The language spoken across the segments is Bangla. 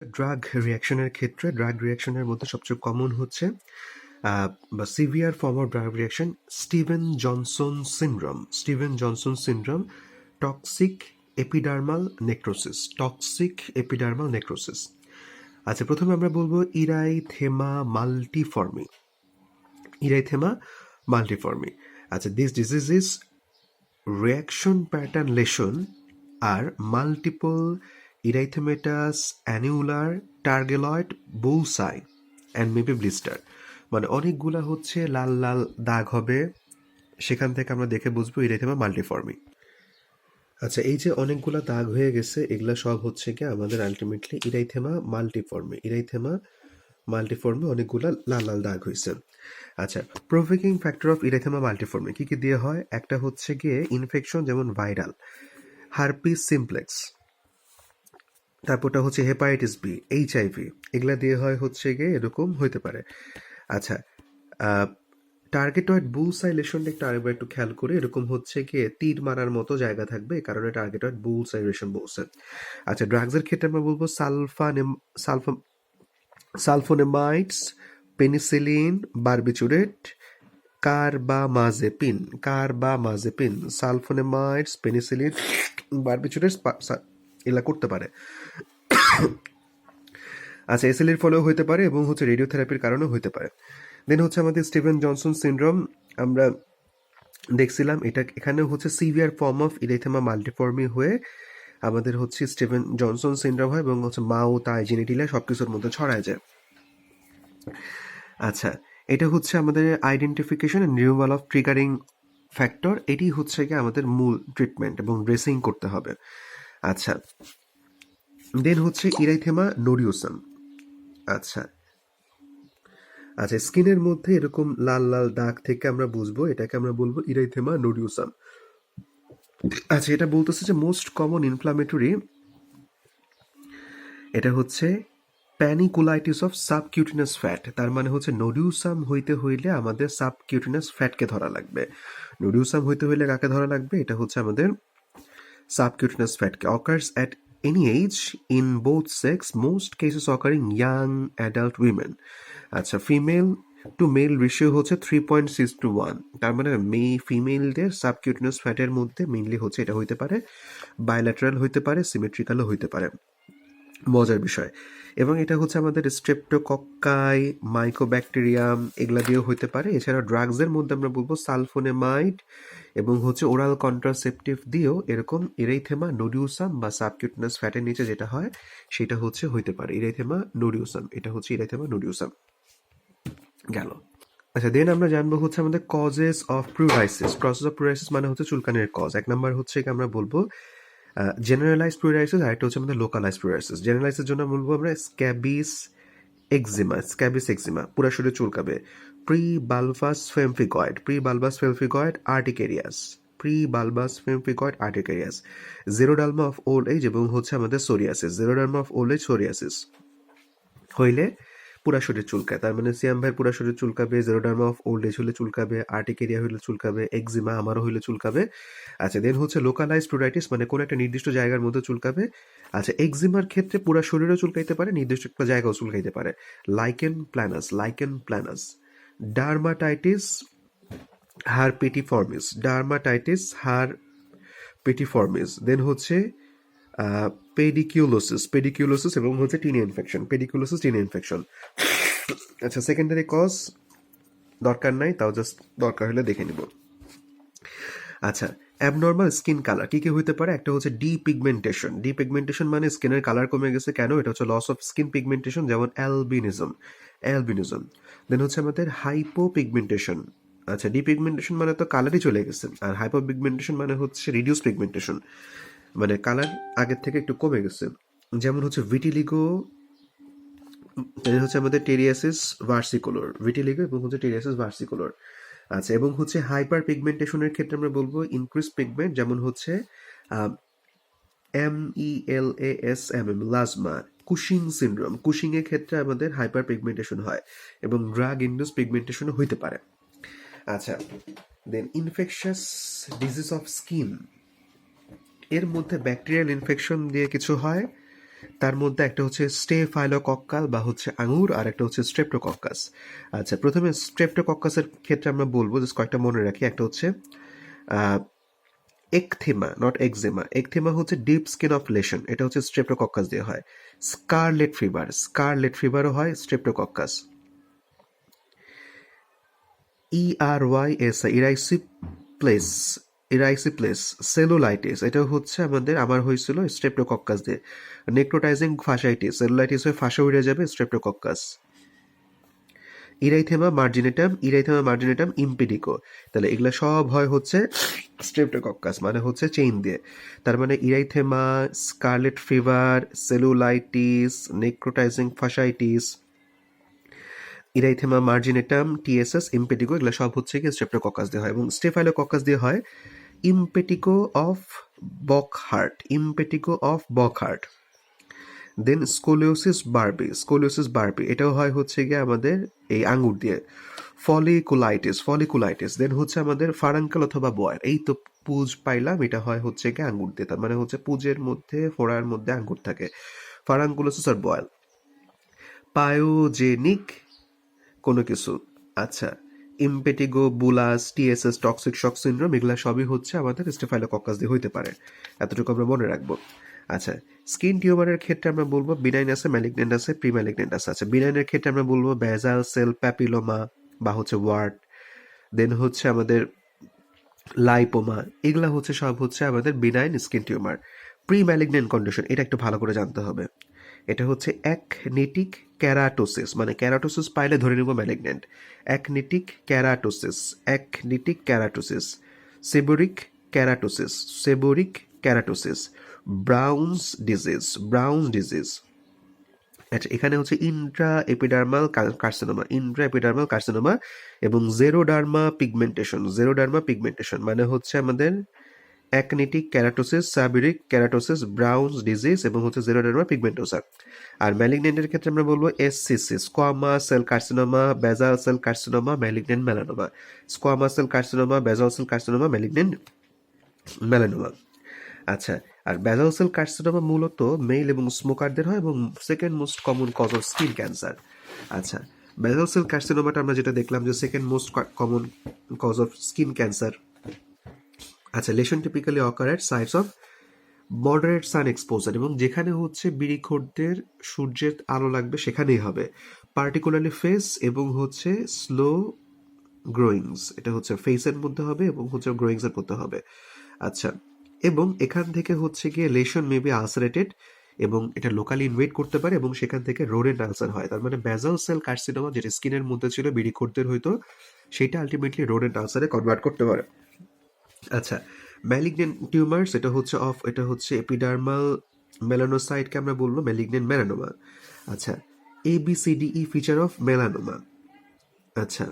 ড্রাগ রিঅ্যাকশনের ক্ষেত্রে ড্রাগ রিঅ্যাকশনের মধ্যে সবচেয়ে কমন হচ্ছে বা severe form of drug reaction Steven Johnson syndrome toxic epidermal necrosis. আচ্ছা, প্রথমে আমরা বলবো ইরাইথেমা মাল্টিফর্মি। আচ্ছা, this disease is reaction pattern lesion are multiple erythematous annular টার্গেলয়েড bullseye and maybe blister। মানে অনেকগুলা হচ্ছে লাল লাল দাগ হবে, সেখান থেকে আমরা দেখে বুঝবো ইরাইথেমা মাল্টিফর্মি। আচ্ছা, এই যে অনেকগুলা দাগ হয়ে গেছে, এগুলা সব হচ্ছে কি আমাদের আলটিমেটলি ইরাইথেমা মাল্টিফর্মি অনেকগুলা লাল লাল দাগ হয়েছে। আচ্ছা, প্রোভোকিং ফ্যাক্টর অফ ইরাইথেমা মাল্টিফর্মি কি কি দিয়ে হয়? একটা হচ্ছে গিয়ে ইনফেকশন, যেমন ভাইরাল হারপিস সিমপ্লেক্স, তারপরটা হচ্ছে হেপাটাইটিস বি, এইচআইভি, এগুলা দিয়ে হয় হচ্ছে গিয়ে এরকম হইতে পারে। আচ্ছা, টার্গেটয়েড বুলসাই লেশনটা আরেকবার একটু খেয়াল করে, এরকম হচ্ছে গিয়ে তীর মারার মতো জায়গা থাকবে, এই কারণে টার্গেটয়েড বুলসাই লেশন বলছে। আচ্ছা, ড্রাগসের ক্ষেত্রে আমরা বলবো সালফোনেমাইডস, penicillin, barbiturate, carbamazepine, সালফোনেমাইডস, penicillin, barbiturate এগুলা করতে পারে। আচ্ছা, এসএলির ফলেও হইতে পারে এবং হচ্ছে রেডিওথেরাপির কারণেও হইতে পারে। দেন হচ্ছে আমাদের স্টিভেন জনসন সিনড্রোম, আমরা দেখছিলাম এখানে হচ্ছে সিভিয়ার ফর্ম অফ ইরাইথেমা মাল্টিফর্মি হয়ে আমাদের হচ্ছে স্টিভেন জনসন সিনড্রোম হয় এবং হচ্ছে মাউথ, আই, জেনিটিলা সবকিছুর মধ্যে ছড়ায় যায়। আচ্ছা, এটা হচ্ছে আমাদের identification and removal of triggering factor, এটি হচ্ছে কি আমাদের মূল ট্রিটমেন্ট এবং ড্রেসিং করতে হবে। আচ্ছা, দেন হচ্ছে ইরাইথেমা নোডিওসাম। আচ্ছা, স্কিনের মধ্যে এরকম লাল লাল দাগ থেকে আমরা বুঝবো, এটাকে আমরা বলবো ইরাইথেমা নোডিওসাম। আচ্ছা, এটা বলতেছে যে মোস্ট কমন ইনফ্লামেটরি, এটা হচ্ছে প্যানিকুলাইটিস অফ সাবকিউটিনাস ফ্যাট। তার মানে হচ্ছে নোডিউসাম হইতে হইলে আমাদের সাবকিউটিনাস ফ্যাটকে ধরা লাগবে। নোডিউসাম হইতে হইলে কাকে ধরা লাগবে? এটা হচ্ছে আমাদের সাবকিউটিনাস ফ্যাটকে। Occurs at any age in both sex, most cases occurring young adult women. আচ্ছা, ফিমেল টু মেল রেশিও হচ্ছে 3.6:1। তার মানে ফিমেলদের সাবকিউটিনাস ফ্যাটের মধ্যে মেইনলি হচ্ছে এটা হইতে পারে বাইল্যাটারাল, হইতে পারে সিমেট্রিক্যালও হইতে পারে। মজার বিষয়। এবং এটা হচ্ছে আমাদের স্ট্রেপ্টোকক্কাই, মাইকোব্যাকটেরিয়াম, এগুলা দিয়েও হইতে পারে। এছাড়া ড্রাগসের মধ্যে আমরা বলবো সালফোনেমাইড এবং হচ্ছে ওরাল কন্ট্রাসেপটিভ দিয়েও এরকম ইরাইথেমা নোডিউসাম বা সাবকিউটিনাস ফ্যাটের নিচে যেটা হয় সেটা হচ্ছে হইতে পারে ইরাইথেমা নোডিউসাম। এটা হচ্ছে ইরাইথেমা নোডিউসাম গেল। আচ্ছা, দেন আমরা জানবো হচ্ছে আমাদের কজেস অফ প্লুরাইসিস। প্রসেস অফ প্লুরাইসিস মানে হচ্ছে চুলকানির কজ। এক নাম্বার হচ্ছে কি আমরা বলবো জেনারেলাইজ প্লুরাইসিস, আর একটা হচ্ছে আমাদের লোকালাইজ প্লুরাইসিস। জেনারেলাইজের জন্য বলবো আমরা স্ক্যাবিস এক্সিমা, পুরা শরীরে চুলকাবে। প্রি বালবাস ফেমফিগয়েড আর্টিকেরিয়াস, জেরোডার্মা অফ ওল্ড এজ এবং হচ্ছে আমাদের সোরিয়াসিস হইলে পুরা শরীর চুলকায়। তার মানে সিয়াম ভাইয়ের পুরা শরীর চুলকাবে, জেরোডার্মা অফ ওল্ড এজ হলে চুলকাবে, আর্টিকেরিয়া হইলে চুলকাবে, এক্সিমা আমারও হইলে চুলকাবে। আচ্ছা, দেন হচ্ছে লোকালাইজ প্লুরাইটিস, মানে কোনো একটা নির্দিষ্ট জায়গার মধ্যে চুলকাবে। আচ্ছা, এক্সিমার ক্ষেত্রে পুরা শরীরও চুলকাইতে পারে, নির্দিষ্ট একটা জায়গাও চুলকাইতে পারে। Lichen planus. ডার্মাটাইটিস হারপিটিফর্মিস। দেন হচ্ছে পেডিকিউলোসিস এবং হচ্ছে টিনি ইনফেকশন। আচ্ছা, সেকেন্ডারি কজ দরকার নাই, তাও জাস্ট দরকার হলে দেখে নিব। আচ্ছা, অ্যাবনর্মাল স্কিন কালার কি কি হইতে পারে? একটা হচ্ছে ডিপিগমেন্টেশন মানে স্কিনের কালার কমে গেছে। কেন? এটা হচ্ছে লস অফ স্কিন পিগমেন্টেশন, যেমন অ্যালবিনিজম। দেন হচ্ছে আমাদের হাইপোপিগমেন্টেশন। আচ্ছা, ডিপিগমেন্টেশন মানে তো কালারই চলে গেছে, আর হাইপোপিগমেন্টেশন মানে হচ্ছে রিডিউস পিগমেন্টেশন, মানে কালার আগের থেকে একটু কমে গেছে। যেমন হচ্ছে ভিটিলিগো, হচ্ছে আমাদের ভিটিলিগো এবং হচ্ছে টেরিয়াসিস ভার্সিকুলোর। আচ্ছা, এবং হচ্ছে হাইপার পিগমেন্টেশনের ক্ষেত্রে আমরা বলবো ইনক্রিজ পিগমেন্ট, যেমন হচ্ছে লাজমা। কুশিং এর ক্ষেত্রে আমাদের হাইপার পিগমেন্টেশন হয় এবং ড্রাগ ইন্ডিউস পিগমেন্টেশনও হইতে পারে। আচ্ছা, দেন ইনফেকশাস ডিজিজ অফ স্কিন, এর মধ্যে ব্যাকটেরিয়াল ইনফেকশন দিয়ে কিছু হয় তার মধ্যে একটা হচ্ছে স্টেফাইলোকক্কাল বা হচ্ছে আঙুর, আর একটা হচ্ছে স্ট্রেপ্টোকক্কাস। আচ্ছা, প্রথমে স্ট্রেপ্টোকক্কাসের ক্ষেত্রে আমরা বলবো যে কয়েকটা মনে রাখি। একটা হচ্ছে একথেমা, নট একজেমা। একথেমা হচ্ছে ডিপ স্কিন অফ লেশন, এটা হচ্ছে স্ট্রেপ্টোকক্কাস দিয়ে হয়। স্কারলেট ফিভার, স্কারলেট ফিভারও হয় স্ট্রেপ্টোকক্কাস। ERYS, ইরাইসিপ্লেস, ইরাইসিপ্লেস সেলুলাইটিস, এটা হচ্ছে আমার হয়েছিল স্ট্রেপ্টোকক্কাস দিয়ে। নেক্রোটাইজিং ফাসাইটিস, সেলুলাইটিস হয়ে ফাঁসা উড়ে যাবে, স্ট্রেপ্টোকক্কাস। ইরাইথেমা মার্জিনেটাম ইম্পিডিকো, তাহলে এগুলো সব হয় হচ্ছে স্ট্রেপ্টোকক্কাস, মানে হচ্ছে চেইন দিয়ে। তার মানে erythema, scarlet fever, cellulitis, necrotizing fasciitis, erythema marginatum, TSS, impetigo, এগুলো সব হচ্ছে কি স্ট্রেপ্টোকক্কাস দিয়ে হয়। এবং স্টেফাইলোকক্কাস দিয়ে হয় impetigo of Bockhart, impetigo of Bockhart. Then scoliosis barbae, এটাও হয় হচ্ছে গিয়ে আমাদের এই আঙ্গুর দিয়ে। ফলিকুলাইটিস দেন হচ্ছে আমাদের ফারাঙ্কাল অথবা বয়েল, এই তো পুজ পাইলাম, এটা হয় হচ্ছে গিয়ে আঙ্গুর দিয়ে। তার মানে হচ্ছে পুজের মধ্যে, ফোড়ার মধ্যে আঙ্গুর থাকে। ফারাঙ্কুলোসিস আর বয়েল। পায়োজেনিক কোনো কিছু, আচ্ছা, impetigo, bullous, TSS, toxic shock syndrome, এগুলা সবই হচ্ছে আমাদের স্টেফাইলোকক্কাস দিয়ে হইতে পারে। এতটুকু আমরা মনে রাখবো। আচ্ছা, স্কিন টিউমারের ক্ষেত্রে আমরা বলবো বিনাইন আছে, ম্যালিগনেন্ট আছে, প্রি ম্যালিগনেন্ট আছে। আচ্ছা, বিনাইনের ক্ষেত্রে আমরা বলবো বেজাল সেল প্যাপিলোমা বা হচ্ছে ওয়ার্ড, দেন হচ্ছে আমাদের লাইপোমা, এগুলা হচ্ছে সব হচ্ছে আমাদের benign skin tumour. Pre malignant condition, এটা একটু ভালো করে জানতে হবে। এটা হচ্ছে অ্যাকনেটিক ক্যারাটোসিস, মানে ক্যারাটোসিস পাইলে ধরে নেব malignant. Actinic keratosis, seborrhoeic keratosis, Bowen's disease. আচ্ছা, এখানে হচ্ছে ইন্ট্রা এপিডার্মাল কার্সিনোমা এবং জেরোডার্মা পিগমেন্টেশন, মানে হচ্ছে আমাদের অ্যাকনেটিক ক্যারাটোসিস, সাবিরিক ক্যারাটোসিস, ব্রাউনস ডিজিজ এবং হচ্ছে জেরোডার্মা পিগমেন্টোসা। আর ম্যালিগনেন্টের ক্ষেত্রে আমরা বলবো SCC, squamous cell carcinoma, basal cell carcinoma, malignant melanoma. Squamous cell carcinoma, basal cell carcinoma, malignant melanoma. আচ্ছা, আর বেজাল সেল কার্সিনোমা মূলত মেল এবং স্মোকারদের হয় এবং second most common cause of skin cancer. আচ্ছা, বেজাল সেল কার্সিনোমাটা আমরা যেটা দেখলাম যে second most common cause of skin cancer. আচ্ছা, lesion typically occur at sites of moderate sun exposure, এবং যেখানে হচ্ছে বিড়িখোরদের সূর্যের আলো লাগবে সেখানেই হবে। পার্টিকুলারলি ফেস এবং হচ্ছে স্লো গ্রোয়িংস, এটা হচ্ছে ফেসের মধ্যে হবে এবং হচ্ছে গ্রোয়িংসের মধ্যে হবে। আচ্ছা, এবং এখান থেকে হচ্ছে গিয়ে লেশন মে বি আলসারেটেড এবং এটা লোকালি ইনভেট করতে পারে এবং সেখান থেকে রোডেন্ট আলসার হয়। তার মানে বেজাল সেল কার্সিনোমা যেটা স্কিনের মধ্যে ছিল বিড়িখোরদের হয়তো, সেটা আলটিমেটলি রোডেন্ট আলসারে কনভার্ট করতে পারে। আচ্ছা, ম্যালিগনেন্ট টিউমার্স, এটা হচ্ছে এপিডার্মাল মেলানোসাইটকে আমরা বলবো ম্যালিগনেন্ট মেলানোমা। আচ্ছা, ABCDE ফিচার অফ মেলানোমা। আচ্ছা,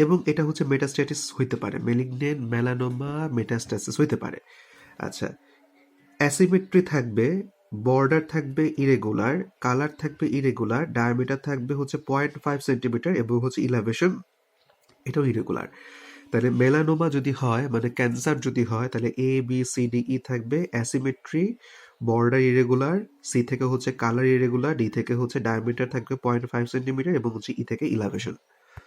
এবং এটা হচ্ছে মেটাস্ট্যাটিস হইতে পারে, ম্যালিগনেন্ট মেলানোমা মেটাস্ট্যাসিস হইতে পারে। আচ্ছা, অ্যাসিমেট্রি থাকবে, বর্ডার থাকবে ইরেগুলার, কালার থাকবে ইরেগুলার, ডায়ামিটার থাকবে হচ্ছে 0.5 সেন্টিমিটার এবং হচ্ছে ইলাভেশন এটাও ইরেগুলার। তাহলে মেলানোমা যদি হয়, মানে ক্যান্সার যদি হয়, তাহলে ABCDE থাকবে অ্যাসিমেট্রি, বর্ডার ইরেগুলার, সি থেকে হচ্ছে কালার ইরেগুলার, ডি থেকে হচ্ছে ডায়ামিটার থাকবে 0.5 সেন্টিমিটার এবং হচ্ছে ই থেকে ইলাভেশন।